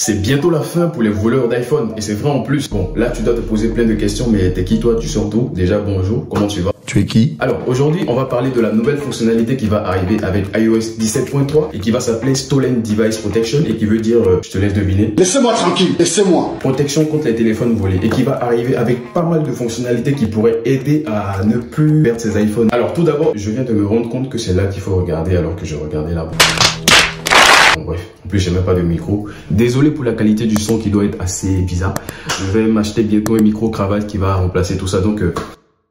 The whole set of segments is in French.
C'est bientôt la fin pour les voleurs d'iPhone et c'est vrai en plus. Bon, là tu dois te poser plein de questions, mais t'es qui toi? Tu sors d'où? Déjà bonjour, comment tu vas? Tu es qui? Alors aujourd'hui on va parler de la nouvelle fonctionnalité qui va arriver avec iOS 17.3 et qui va s'appeler Stolen Device Protection et qui veut dire, je te laisse deviner. Laissez-moi tranquille, laissez-moi. Protection contre les téléphones volés et qui va arriver avec pas mal de fonctionnalités qui pourraient aider à ne plus perdre ses iPhones. Alors tout d'abord, je viens de me rendre compte que c'est là qu'il faut regarder alors que je regardais là-bas. Bon, bref, en plus j'ai même pas de micro. Désolé pour la qualité du son qui doit être assez bizarre. Je vais m'acheter bientôt un micro cravate qui va remplacer tout ça. Donc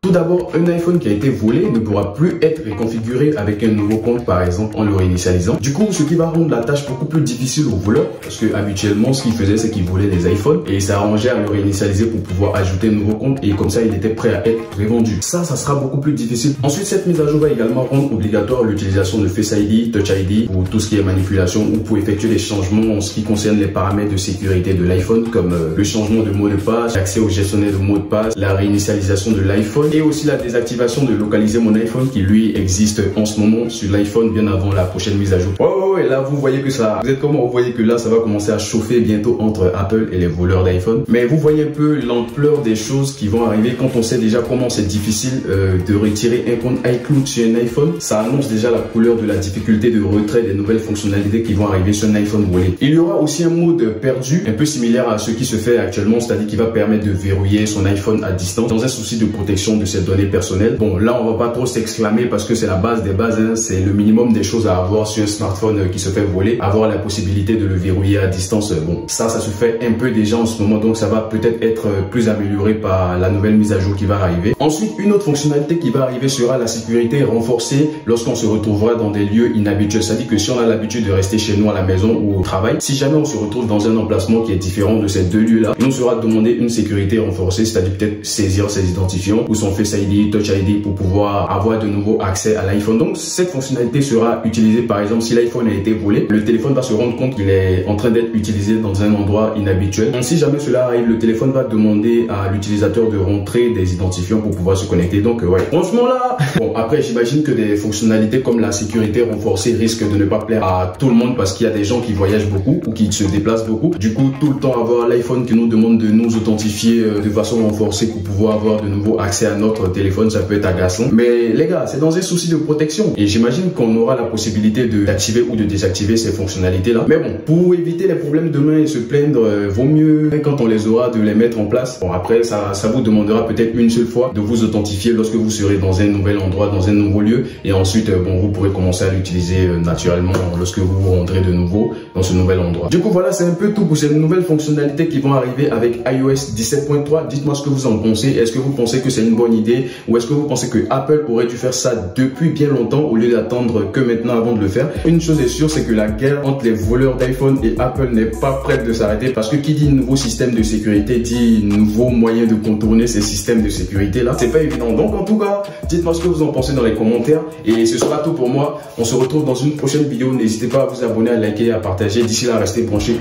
tout d'abord, un iPhone qui a été volé ne pourra plus être reconfiguré avec un nouveau compte, par exemple, en le réinitialisant. Du coup, ce qui va rendre la tâche beaucoup plus difficile aux voleurs, parce que habituellement, ce qu'ils faisaient, c'est qu'ils volaient des iPhones et ils s'arrangeaient à le réinitialiser pour pouvoir ajouter un nouveau compte et comme ça, il était prêt à être revendu. Ça sera beaucoup plus difficile. Ensuite, cette mise à jour va également rendre obligatoire l'utilisation de Face ID, Touch ID pour tout ce qui est manipulation ou pour effectuer des changements en ce qui concerne les paramètres de sécurité de l'iPhone, comme le changement de mot de passe, l'accès au gestionnaire de mots de passe, la réinitialisation de l'iPhone et aussi la désactivation de localiser mon iPhone qui lui existe en ce moment sur l'iPhone bien avant la prochaine mise à jour. Oh, et là vous voyez que ça, vous êtes comment, vous voyez que là ça va commencer à chauffer bientôt entre Apple et les voleurs d'iPhone. Mais vous voyez un peu l'ampleur des choses qui vont arriver quand on sait déjà comment c'est difficile de retirer un compte iCloud sur un iPhone. Ça annonce déjà la couleur de la difficulté de retrait des nouvelles fonctionnalités qui vont arriver sur un iPhone volé. Il y aura aussi un mode perdu, un peu similaire à ce qui se fait actuellement, c'est-à-dire qui va permettre de verrouiller son iPhone à distance dans un souci de protection de ses données personnelles. Bon, là on va pas trop s'exclamer parce que c'est la base des bases, hein. C'est le minimum des choses à avoir sur un smartphone qui se fait voler, avoir la possibilité de le verrouiller à distance. Bon, ça se fait un peu déjà en ce moment, donc ça va peut-être être plus amélioré par la nouvelle mise à jour qui va arriver. Ensuite, une autre fonctionnalité qui va arriver sera la sécurité renforcée lorsqu'on se retrouvera dans des lieux inhabituels. C'est-à-dire que si on a l'habitude de rester chez nous à la maison ou au travail, si jamais on se retrouve dans un emplacement qui est différent de ces deux lieux-là, il nous sera demandé une sécurité renforcée, c'est-à-dire peut-être saisir ses identifiants ou son Face ID, Touch ID pour pouvoir avoir de nouveau accès à l'iPhone. Donc cette fonctionnalité sera utilisée par exemple si l'iPhone a été volé, le téléphone va se rendre compte qu'il est en train d'être utilisé dans un endroit inhabituel. Donc si jamais cela arrive, le téléphone va demander à l'utilisateur de rentrer des identifiants pour pouvoir se connecter. Donc ouais, franchement là, bon après j'imagine que des fonctionnalités comme la sécurité renforcée risquent de ne pas plaire à tout le monde parce qu'il y a des gens qui voyagent beaucoup ou qui se déplacent beaucoup. Du coup tout le temps avoir l'iPhone qui nous demande de nous authentifier de façon renforcée pour pouvoir avoir de nouveau accès à notre téléphone, ça peut être agaçant. Mais les gars, c'est dans un souci de protection et j'imagine qu'on aura la possibilité d'activer ou de désactiver ces fonctionnalités là. Mais bon, pour éviter les problèmes demain et se plaindre, vaut mieux quand on les aura de les mettre en place. Bon après ça vous demandera peut-être une seule fois de vous authentifier lorsque vous serez dans un nouvel endroit, dans un nouveau lieu et ensuite bon vous pourrez commencer à l'utiliser naturellement lorsque vous vous rendrez de nouveau dans ce nouvel endroit. Du coup voilà, c'est un peu tout pour ces nouvelles fonctionnalités qui vont arriver avec iOS 17.3. Dites-moi ce que vous en pensez. Est-ce que vous pensez que c'est une bonne idée ou est-ce que vous pensez que Apple aurait dû faire ça depuis bien longtemps au lieu d'attendre que maintenant avant de le faire? Une chose est sûre, c'est que la guerre entre les voleurs d'iPhone et Apple n'est pas prête de s'arrêter parce que qui dit nouveau système de sécurité dit nouveau moyen de contourner ces systèmes de sécurité là. C'est pas évident. Donc en tout cas, dites-moi ce que vous en pensez dans les commentaires et ce sera tout pour moi. On se retrouve dans une prochaine vidéo. N'hésitez pas à vous abonner, à liker, à partager. D'ici là, restez branchés.